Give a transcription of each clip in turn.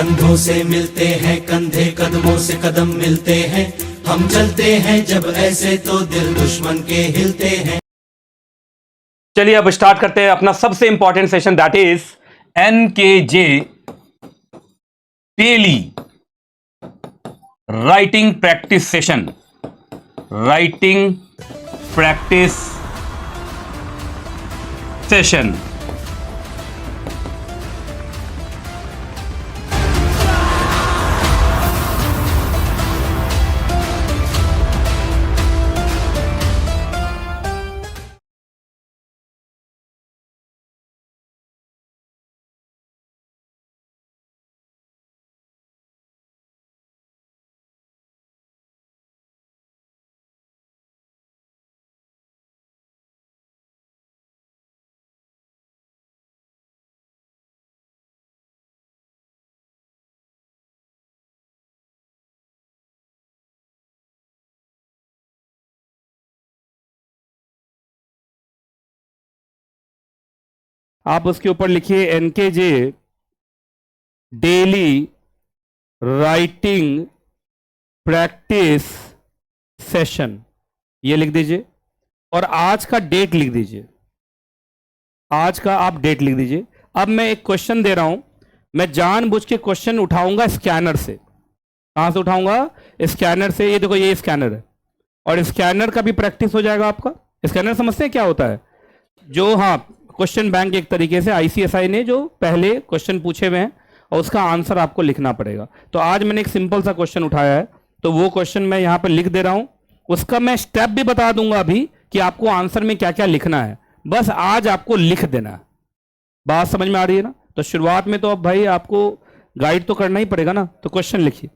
कंधों से मिलते हैं कंधे, कदमों से कदम मिलते हैं, हम चलते हैं जब ऐसे तो दिल दुश्मन के हिलते हैं। चलिए अब स्टार्ट करते हैं अपना सबसे important session, that is NKJ daily writing practice session. Writing practice session. आप उसके ऊपर लिखिए NKJ daily writing practice session, ये लिख दीजिए। और आज का डेट लिख दीजिए, आज का आप डेट लिख दीजिए। अब मैं एक क्वेश्चन दे रहा हूं, मैं जानबूझ के क्वेश्चन उठाऊंगा स्कैनर से। कहां से उठाऊंगा? स्कैनर से। ये देखो, ये स्कैनर है, और स्कैनर का भी प्रैक्टिस हो जाएगा आपका। स्कैनर समझते हैं क्या होता है? जो, हाँ, क्वेश्चन बैंक एक तरीके से ICSI ने जो पहले क्वेश्चन पूछे हुए हैं और उसका आंसर आपको लिखना पड़ेगा। तो आज मैंने एक सिंपल सा क्वेश्चन उठाया है, तो वो क्वेश्चन मैं यहां पर लिख दे रहा हूं। उसका मैं स्टेप भी बता दूंगा अभी कि आपको आंसर में क्या क्या लिखना है, बस आज आपको लिख देना है। बात समझ में आ रही है ना? तो शुरुआत में तो अब भाई आपको गाइड तो करना ही पड़ेगा ना, तो क्वेश्चन लिखिए।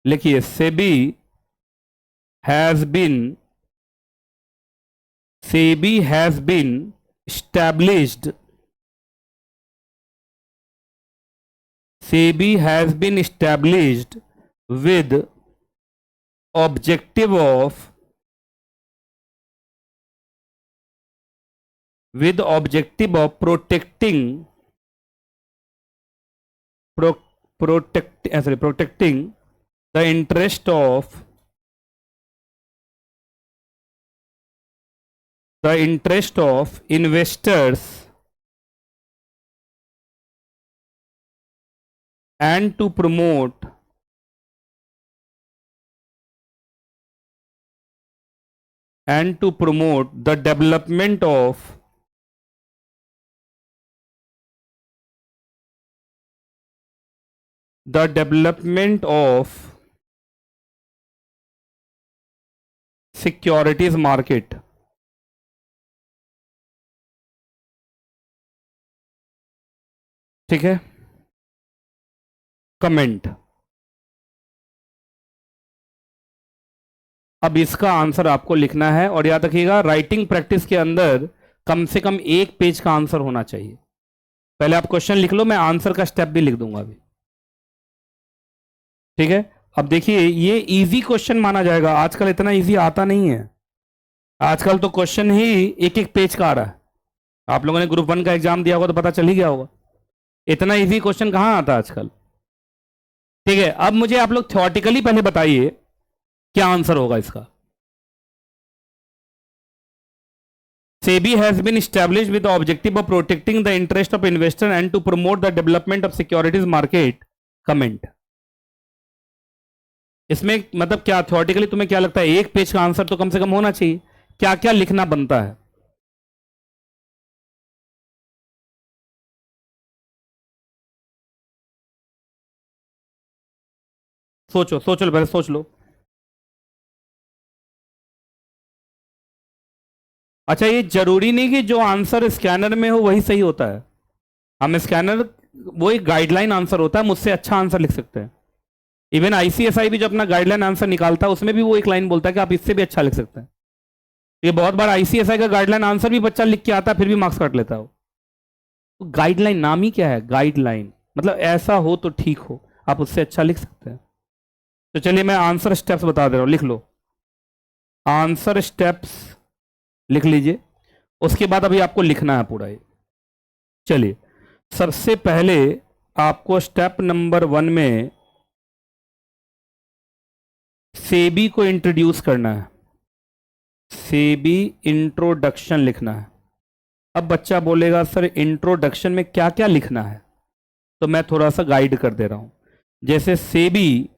लिखिए, SEBI has been established with objective of protecting the interest of investors and to promote the development of securities market। ठीक है, कमेंट। अब इसका आंसर आपको लिखना है, और याद रखिएगा राइटिंग प्रैक्टिस के अंदर कम से कम एक पेज का आंसर होना चाहिए। पहले आप क्वेश्चन लिख लो, मैं आंसर का स्टेप भी लिख दूंगा अभी। ठीक है, अब देखिए, ये इजी क्वेश्चन माना जाएगा, आजकल इतना इजी आता नहीं है। आजकल तो क्वेश्चन ही एक एक पेज का आ रहा है। आप लोगों ने ग्रुप 1 का एग्जाम दिया होगा तो पता चल ही गया होगा, इतना इजी क्वेश्चन कहां आता आजकल। ठीक है, अब मुझे आप लोग थ्योरेटिकली पहले बताइए क्या आंसर होगा इसका। SEBI has been established with the objective of protecting the interest of investor and to promote the development of securities market। Comment. इसमें मतलब क्या थ्योरेटिकली तुम्हें क्या लगता है, एक पेज का आंसर तो कम से कम होना चाहिए। क्या क्या लिखना बनता है? सोचो सोचो, पहले सोच लो। अच्छा, ये जरूरी नहीं कि जो आंसर स्कैनर में हो वही सही होता है। हम स्कैनर, वो एक गाइडलाइन आंसर होता है, मुझसे अच्छा आंसर लिख सकते हैं। इवन ICSI भी जो अपना गाइडलाइन आंसर निकालता है उसमें भी वो एक लाइन बोलता है कि आप इससे भी अच्छा लिख सकते हैं। ये बहुत बार ICSI का गाइडलाइन आंसर भी बच्चा लिख के आता है, फिर भी मार्क्स काट लेता है। तो गाइडलाइन नाम ही क्या है, गाइडलाइन, मतलब ऐसा हो तो ठीक हो, आप उससे अच्छा लिख सकते हैं। तो चलिए मैं आंसर स्टेप्स बता दे रहा हूं, लिख लो। आंसर स्टेप्स लिख लीजिए, उसके बाद अभी आपको लिखना है पूरा ये। चलिए, सबसे पहले आपको स्टेप नंबर 1 में सेबी को इंट्रोड्यूस करना है, सेबी इंट्रोडक्शन लिखना है। अब बच्चा बोलेगा सर इंट्रोडक्शन में क्या क्या लिखना है, तो मैं थोड़ा सा गाइड कर दे रहा हूं। जैसे सेबी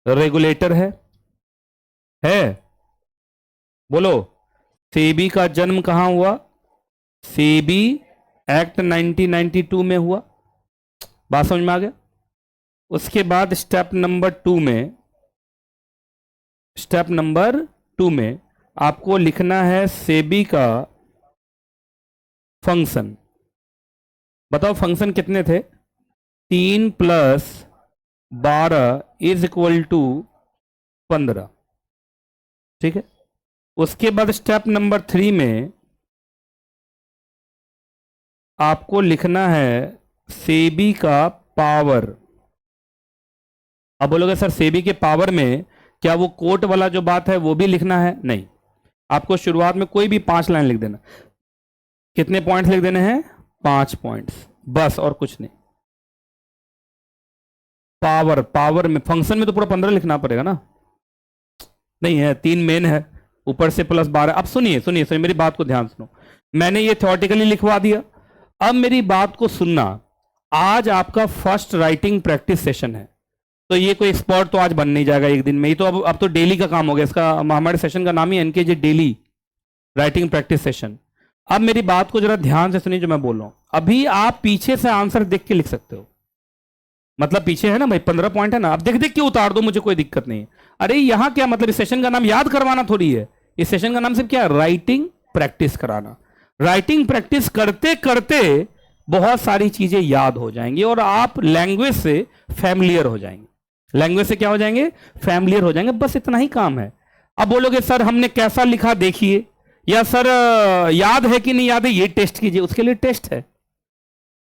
रेगुलेटर है, बोलो सेबी का जन्म कहां हुआ? सेबी एक्ट 1992 में हुआ। बात समझ में आ गया? उसके बाद स्टेप नंबर टू में आपको लिखना है सेबी का फंक्शन। बताओ फंक्शन कितने थे? 3 + 12 = 15। ठीक है। उसके बाद स्टेप नंबर 3 में आपको लिखना है सेबी का पावर। अब बोलोगे सर सेबी के पावर में क्या वो कोर्ट वाला जो बात है वो भी लिखना है? नहीं, आपको शुरुआत में कोई भी 5 लाइन लिख देना। कितने पॉइंट्स लिख देने हैं? 5 पॉइंट्स, बस, और कुछ नहीं। पावर में, फंक्शन में तो पूरा 15 लिखना पड़ेगा ना? नहीं है, 3 मेन है, ऊपर से +12। अब सुनिए मेरी बात को ध्यान सुनो। मैंने ये थ्योरेटिकली लिखवा दिया, अब मेरी बात को सुनना। आज आपका फर्स्ट राइटिंग प्रैक्टिस सेशन है, तो ये कोई एक्सपर्ट तो आज बन नहीं जाएगा एक दिन में ही, तो अब तो डेली का काम हो गया। इसका हमारे सेशन का नाम ही NKJ daily writing practice session. अब मेरी बात को जरा ध्यान से सुनिए जो मैं बोल रहा हूं। अभी आप पीछे से आंसर देख के लिख सकते हो, मतलब पीछे है ना भाई 15 पॉइंट है ना, अब देख देख के उतार दो, मुझे कोई दिक्कत नहीं है। अरे यहां क्या मतलब, इस सेशन का नाम याद करवाना थोड़ी है, इस सेशन का नाम सिर्फ क्या है? राइटिंग प्रैक्टिस कराना। राइटिंग प्रैक्टिस करते करते बहुत सारी चीजें याद हो जाएंगी और आप लैंग्वेज से फैमिलियर हो जाएंगे। लैंग्वेज से क्या हो जाएंगे? फैमिलियर हो जाएंगे, बस इतना ही काम है। अब बोलोगे सर हमने कैसा लिखा देखिए, या सर याद है कि नहीं याद है, ये टेस्ट कीजिए। उसके लिए टेस्ट है,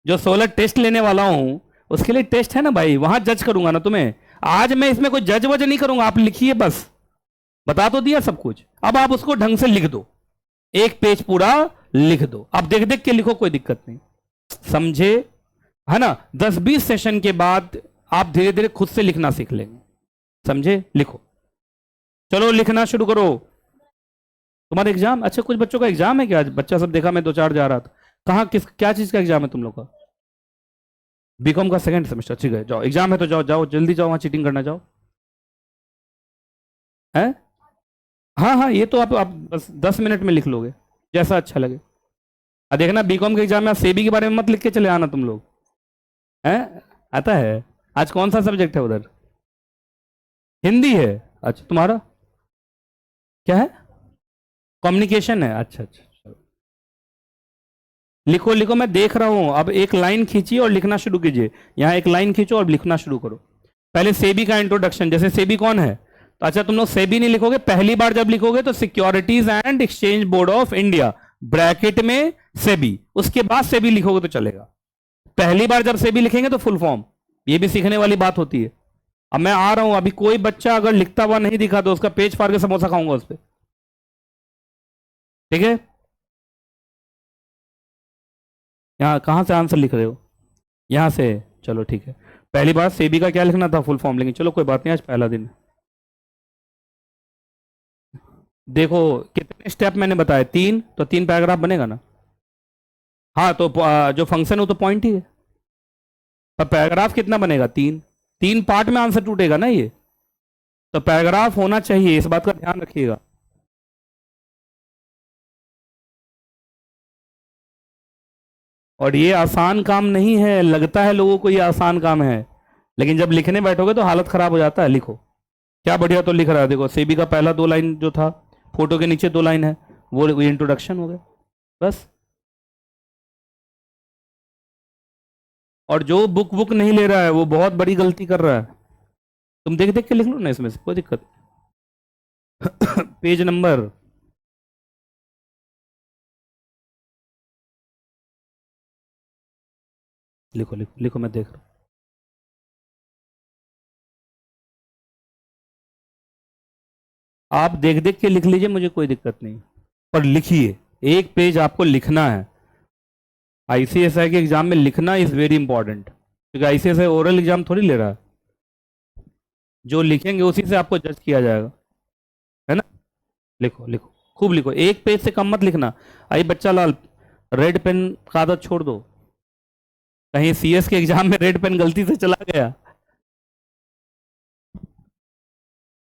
जो 16 टेस्ट लेने वाला हूं उसके लिए टेस्ट है ना भाई, वहां जज करूंगा ना तुम्हें। आज मैं इसमें कोई जज वज नहीं करूंगा, आप लिखिए बस, बता तो दिया सब कुछ। अब आप उसको ढंग से लिख दो, एक पेज पूरा लिख दो। अब देख देख के लिखो, कोई दिक्कत नहीं, समझे? है ना? 10-20 सेशन के बाद आप धीरे धीरे खुद से लिखना सीख लेंगे, समझे? लिखो, चलो लिखना शुरू करो। तुम्हारा एग्जाम, अच्छा कुछ बच्चों का एग्जाम है क्या आज? बच्चा सब देखा, मैं 2-4 जा रहा था। कहाँ, किस, क्या चीज का एग्जाम है तुम लोग का? बीकॉम का 2nd सेमेस्टर, ठीक है। जाओ, एग्जाम है तो जाओ जाओ जल्दी जाओ, वहां चीटिंग करना जाओ। है? हाँ हाँ, ये तो आप बस 10 मिनट में लिख लोगे, जैसा अच्छा लगे। देखना बीकॉम के एग्जाम में आप सेबी के बारे में मत लिख के चले आना तुम लोग। हैं? आता है? आज कौन सा सब्जेक्ट है उधर? हिंदी है? अच्छा, तुम्हारा क्या है? कम्युनिकेशन है? अच्छा अच्छा, चलो। लिखो लिखो, मैं देख रहा हूं। अब एक लाइन खींचिए और लिखना शुरू कीजिए। यहां एक लाइन खींचो और लिखना शुरू करो। पहले सेबी का इंट्रोडक्शन, जैसे सेबी कौन है, तो अच्छा तुम लोग सेबी नहीं लिखोगे, पहली बार जब लिखोगे तो securities and exchange board of India, bracket में सेबी, उसके बाद सेबी लिखोगे तो चलेगा। पहली बार जब सेबी लिखेंगे तो फुल फॉर्म, ये भी सीखने वाली बात होती है। अब मैं आ रहा हूं, अभी कोई बच्चा अगर लिखता हुआ नहीं दिखा तो उसका पेज फाड़ के समोसा खाऊंगा उस पर, ठीक है? यहां कहां से आंसर लिख रहे हो? यहां से, चलो ठीक है। पहली बार सेबी का क्या लिखना था? फुल फॉर्म, लेकिन चलो कोई बात नहीं, आज पहला दिन। देखो कितने स्टेप मैंने बताए? 3, तो 3 पैराग्राफ बनेगा ना? हाँ, तो जो फंक्शन है वो तो पॉइंट ही है, पर पैराग्राफ कितना बनेगा? 3। 3 पार्ट में आंसर टूटेगा ना ये, तो पैराग्राफ होना चाहिए, इस बात का ध्यान रखिएगा। और ये आसान काम नहीं है, लगता है लोगों को ये आसान काम है, लेकिन जब लिखने बैठोगे तो हालत खराब हो जाता है। लिखो, क्या बढ़िया तो लिख रहा है। देखो सेबी का पहला 2 लाइन जो था, फोटो के नीचे 2 लाइन है, वो इंट्रोडक्शन हो गया, बस। और जो बुक नहीं ले रहा है वो बहुत बड़ी गलती कर रहा है। तुम देख देख के लिख लो ना, इसमें से कोई दिक्कत। पेज नंबर, लिखो लिखो लिखो, मैं देख रहा हूं। आप देख देख के लिख लीजिए, मुझे कोई दिक्कत नहीं, पर लिखिए, एक पेज आपको लिखना है। आईसीएसआई के एग्जाम में लिखना इज वेरी इंपॉर्टेंट, क्योंकि आईसीएसआई ओरल एग्जाम थोड़ी ले रहा है, जो लिखेंगे उसी से आपको जज किया जाएगा, है ना। लिखो लिखो, खूब लिखो, एक पेज से कम मत लिखना। आई बच्चा लाल, रेड पेन का आदत छोड़ दो, कहीं सीएस के एग्जाम में रेड पेन गलती से चला गया।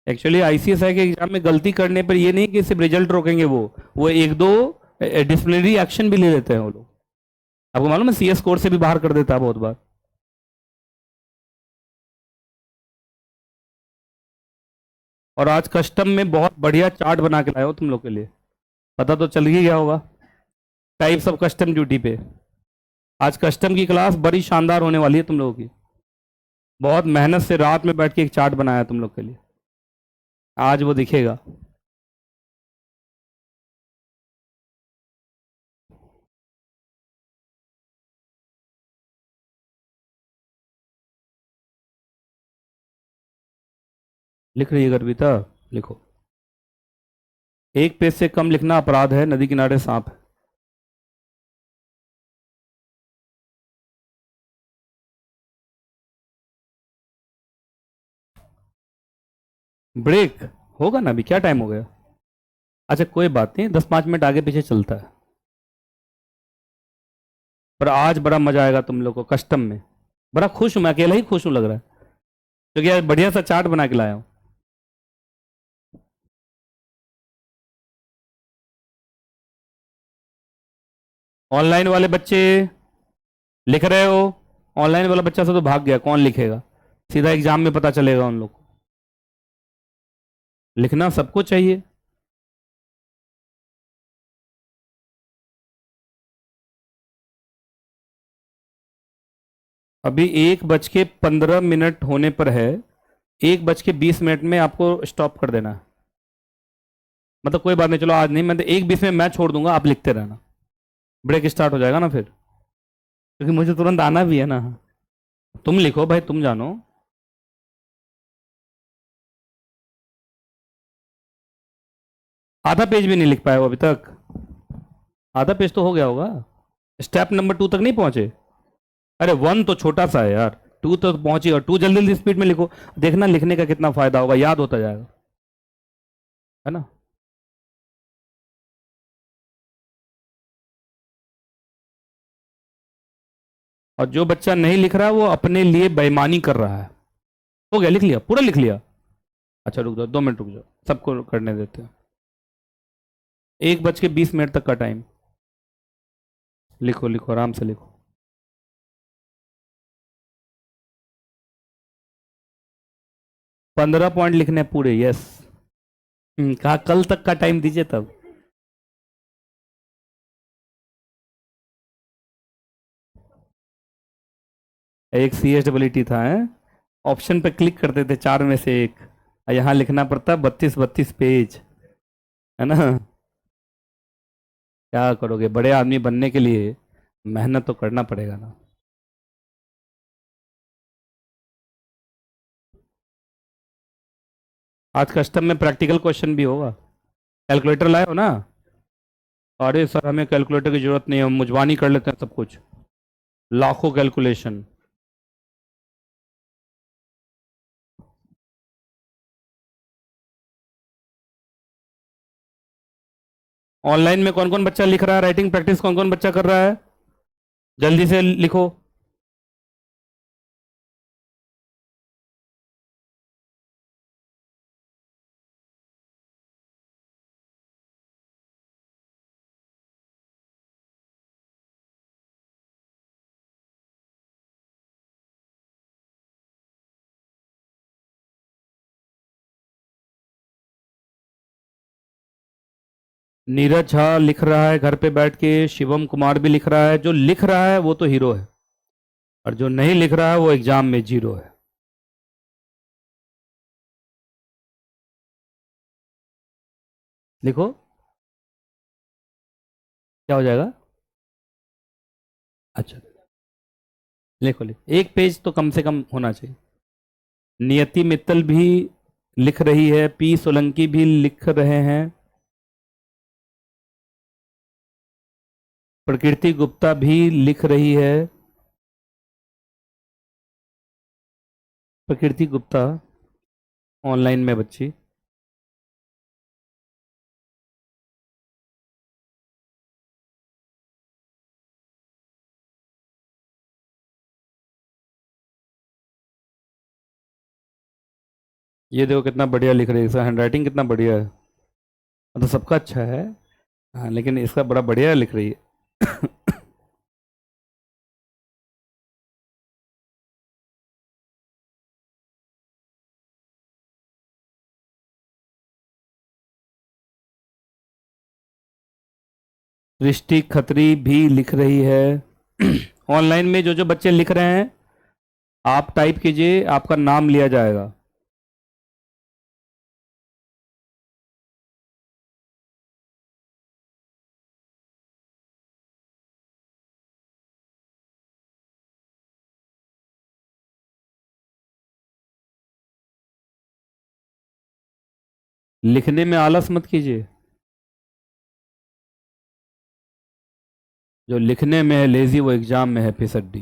एक्चुअली आईसीएसआई के एग्जाम में गलती करने पर ये नहीं कि सिर्फ रिजल्ट रोकेंगे, वो एक दो डिसिप्लिनरी एक्शन भी ले लेते हैं वो लोग। आपको मालूम है सीएस कोर्स से भी बाहर कर देता है बहुत बार। और आज कस्टम में बहुत बढ़िया चार्ट बना के लाया हो तुम लोग के लिए, पता तो चल ही गया होगा, टाइप्स ऑफ कस्टम ड्यूटी पे। आज कस्टम की क्लास बड़ी शानदार होने वाली है तुम लोगों की। बहुत मेहनत से रात में बैठ के एक चार्ट बनाया तुम लोग के लिए, आज वो दिखेगा। लिख रही है गर्विता, लिखो। एक पेज से कम लिखना अपराध है, नदी किनारे सांप है। ब्रेक होगा ना, अभी क्या टाइम हो गया। अच्छा कोई बात नहीं, 10-5 मिनट आगे पीछे चलता है, पर आज बड़ा मजा आएगा तुम लोग को कस्टम में। बड़ा खुश हूं मैं, अकेला ही खुश हूं लग रहा है, क्योंकि आज बढ़िया सा चार्ट बना के लाया हूं। ऑनलाइन वाले बच्चे लिख रहे हो? ऑनलाइन वाला बच्चा से तो भाग गया, कौन लिखेगा, सीधा एग्जाम में पता चलेगा उन लोग को। लिखना सबको चाहिए। अभी 1:15 होने पर है, 1:20 में आपको स्टॉप कर देना है। मतलब कोई बात नहीं, चलो आज नहीं, मैं तो 1:20 में मैं छोड़ दूंगा, आप लिखते रहना, ब्रेक स्टार्ट हो जाएगा ना फिर, क्योंकि मुझे तुरंत आना भी है ना। तुम लिखो भाई, तुम जानो। आधा पेज भी नहीं लिख पाए हो अभी तक? आधा पेज तो हो गया होगा, स्टेप नंबर 2 तक नहीं पहुंचे? अरे 1 तो छोटा सा है यार, 2 तक पहुंची, और 2 जल्दी जल्दी स्पीड में लिखो, देखना लिखने का कितना फायदा होगा, याद होता जाएगा, है ना। और जो बच्चा नहीं लिख रहा है वो अपने लिए बेईमानी कर रहा है। हो गया, लिख लिया, पूरा लिख लिया? अच्छा रुक जाओ, 2 मिनट रुक जाओ, सबको करने देते हैं। 1:20 तक का टाइम। लिखो लिखो, आराम से लिखो। 15 पॉइंट लिखने पूरे, यस। कहा कल तक का टाइम दीजिए तब। एक CSET था, है ऑप्शन पे क्लिक करते थे 4 में से एक, और यहाँ लिखना पड़ता 32 पेज, है ना। क्या करोगे, बड़े आदमी बनने के लिए मेहनत तो करना पड़ेगा ना। आज कस्टम में प्रैक्टिकल क्वेश्चन भी होगा। कैलकुलेटर लाए हो ना? अरे सर हमें कैलकुलेटर की जरूरत नहीं है, हम मुजबानी कर लेते हैं सब कुछ, लाखों कैलकुलेशन। ऑनलाइन में कौन कौन बच्चा लिख रहा है, राइटिंग प्रैक्टिस कौन कौन बच्चा कर रहा है, जल्दी से लिखो। नीरज झा लिख रहा है घर पे बैठ के, शिवम कुमार भी लिख रहा है। जो लिख रहा है वो तो हीरो है, और जो नहीं लिख रहा है वो एग्जाम में जीरो है। लिखो, क्या हो जाएगा। अच्छा लिखो लिखो, एक पेज तो कम से कम होना चाहिए। नियति मित्तल भी लिख रही है, पी सोलंकी भी लिख रहे हैं, प्रकृति गुप्ता भी लिख रही है। प्रकृति गुप्ता ऑनलाइन में बच्ची। ये देखो कितना बढ़िया लिख रही है, इसका हैंडराइटिंग कितना बढ़िया है। मतलब सबका अच्छा है, हाँ, लेकिन इसका बड़ा बढ़िया लिख रही है। सृष्टि खत्री भी लिख रही है। ऑनलाइन में जो जो बच्चे लिख रहे हैं आप टाइप कीजिए, आपका नाम लिया जाएगा। लिखने में आलस मत कीजिए। जो लिखने में है लेजी वो एग्जाम में है फिसड्डी।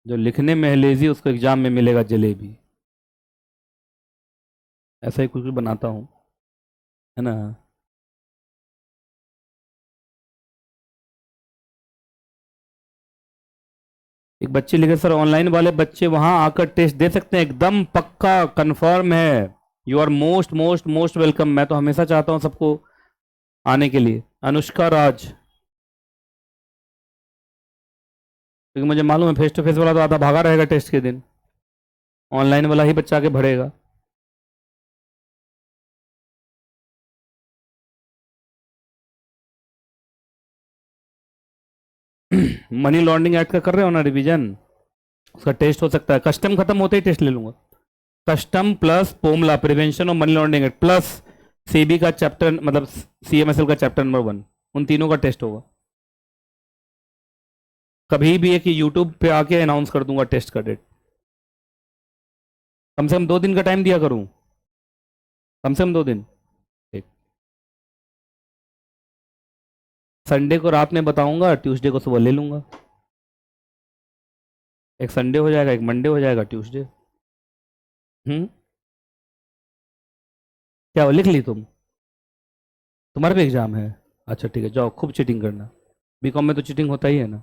जो लिखने में है लेजी उसको एग्जाम में मिलेगा जलेबी। ऐसा ही कुछ कुछ बनाता हूँ, है ना। एक बच्चे लिखे सर ऑनलाइन वाले बच्चे वहां आकर टेस्ट दे सकते हैं, एकदम पक्का कंफर्म है। You are most most most welcome. मैं तो हमेशा चाहता हूं सबको आने के लिए। अनुष्का राज, क्योंकि मुझे मालूम है फेस टू फेस वाला तो आधा भागा रहेगा टेस्ट के दिन, ऑनलाइन वाला ही बच्चा आके भरेगा। मनी लॉन्ड्रिंग एक्ट का कर रहे हो ना रिवीजन, उसका टेस्ट हो सकता है। कस्टम खत्म होते ही टेस्ट ले लूंगा। कस्टम प्लस पोमला प्रिवेंशन और money laundering act plus CB का चैप्टर, मतलब सीएमएसएल का चैप्टर नंबर 1, उन तीनों का टेस्ट होगा। कभी भी एक यूट्यूब पे आके अनाउंस कर दूंगा टेस्ट का डेट। कम से कम 2 दिन का टाइम दिया करूं, कम से कम 2 दिन। ठीक। संडे को रात में बताऊंगा, ट्यूसडे को सुबह ले लूंगा। एक संडे हो जाएगा, एक मंडे हो जाएगा, ट्यूसडे। हम्म। क्या वो लिख ली तुम? तुम्हारा भी एग्जाम है? अच्छा ठीक है, जाओ खूब चीटिंग करना। बीकॉम में तो चीटिंग होता ही है ना।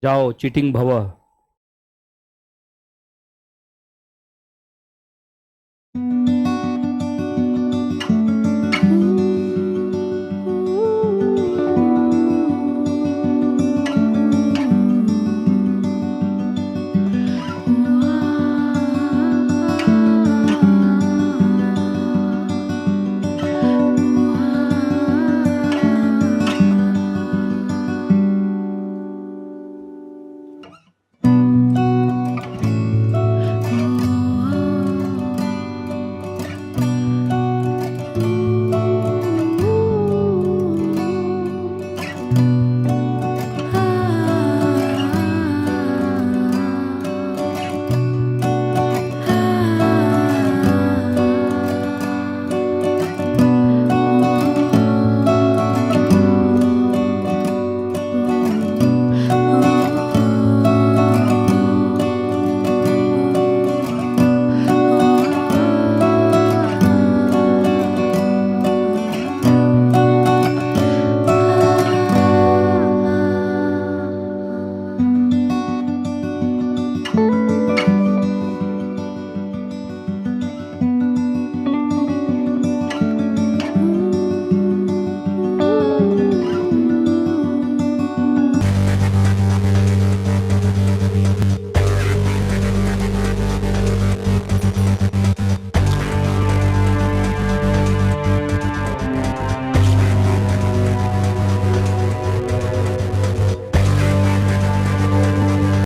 जाओ चीटिंग भवा।